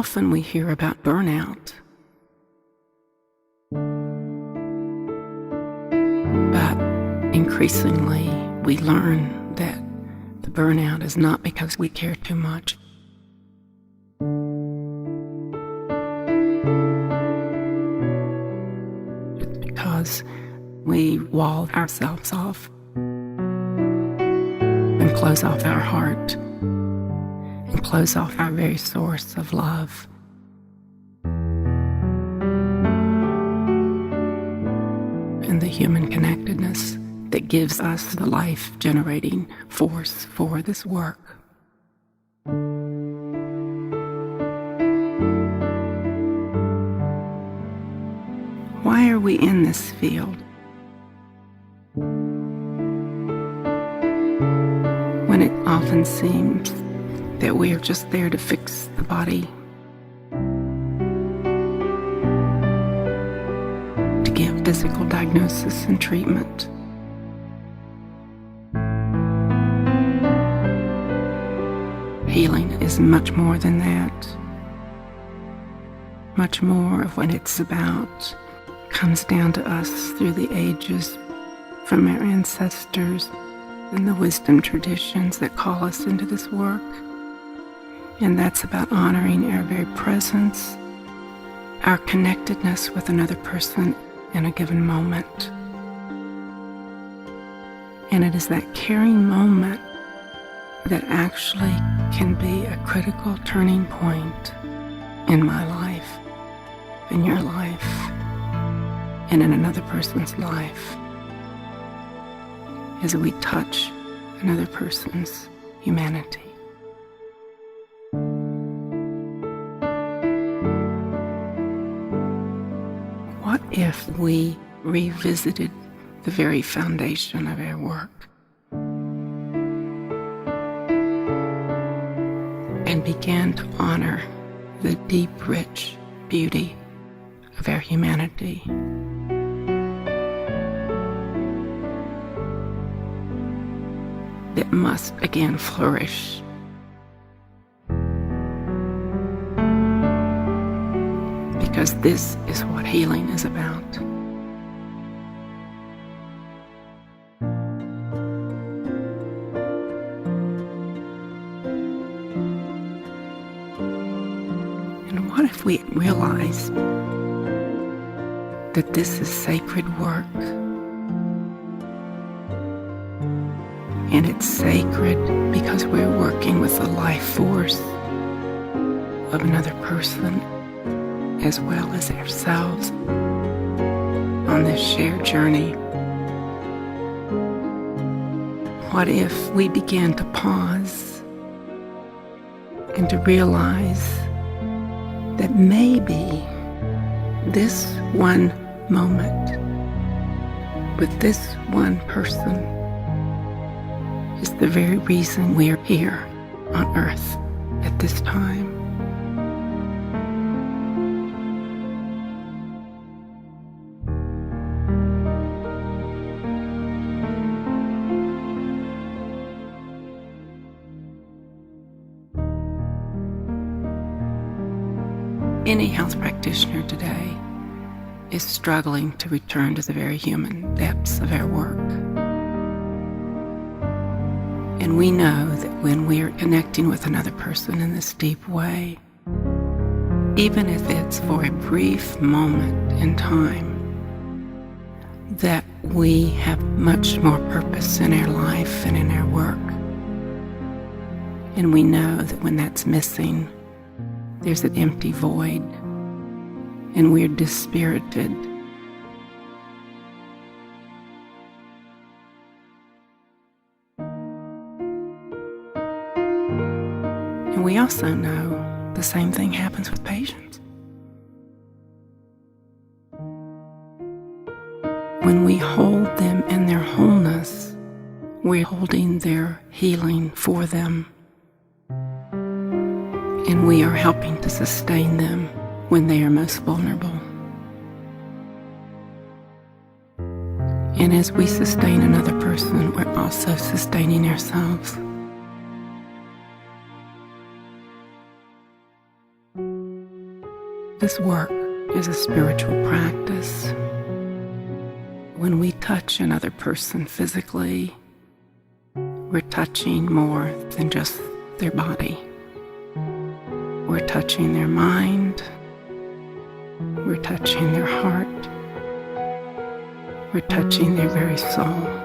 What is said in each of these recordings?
Often we hear about burnout, but increasingly we learn that the burnout is not because we care too much. It's because we wall ourselves off and close off our heart and close off our very source of love. And the human connectedness that gives us the life-generating force for this work. Why are we in this field? When it often seems that we are just there to fix the body, to give physical diagnosis and treatment. Healing is much more than that. Much more of what it's about comes down to us through the ages, from our ancestors and the wisdom traditions that call us into this work. And that's about honoring our very presence, our connectedness with another person in a given moment. And it is that caring moment that actually can be a critical turning point in my life, in your life, and in another person's life, as we touch another person's humanity. What if we revisited the very foundation of our work and began to honor the deep, rich beauty of our humanity? That must again flourish. Because this is what healing is about. And what if we realize that this is sacred work? And it's sacred because we're working with the life force of another person as well as ourselves on this shared journey. What if we began to pause and to realize that maybe this one moment with this one person is the very reason we're here on earth at this time. Any health practitioner today is struggling to return to the very human depths of our work. And we know that when we're connecting with another person in this deep way, even if it's for a brief moment in time, that we have much more purpose in our life and in our work. And we know that when that's missing, there's an empty void, and we're dispirited. And we also know the same thing happens with patients. When we hold them in their wholeness, we're holding their healing for them. And we are helping to sustain them when they are most vulnerable. And as we sustain another person, we're also sustaining ourselves. This work is a spiritual practice. When we touch another person physically, we're touching more than just their body. We're touching their mind. We're touching their heart. We're touching their very soul.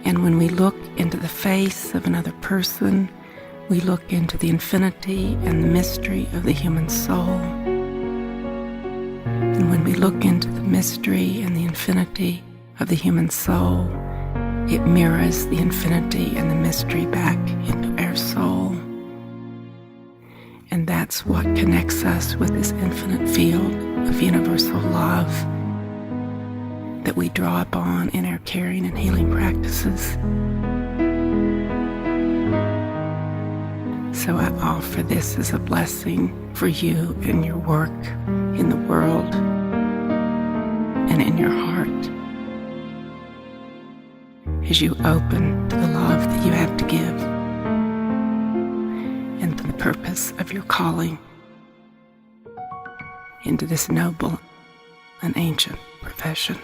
And when we look into the face of another person, we look into the infinity and the mystery of the human soul. And when we look into the mystery and the infinity of the human soul, it mirrors the infinity and the mystery back into our soul. And that's what connects us with this infinite field of universal love that we draw upon in our caring and healing practices. So I offer this as a blessing for you and your work in the world and in your heart, as you open to the love that you have to give and to the purpose of your calling into this noble and ancient profession.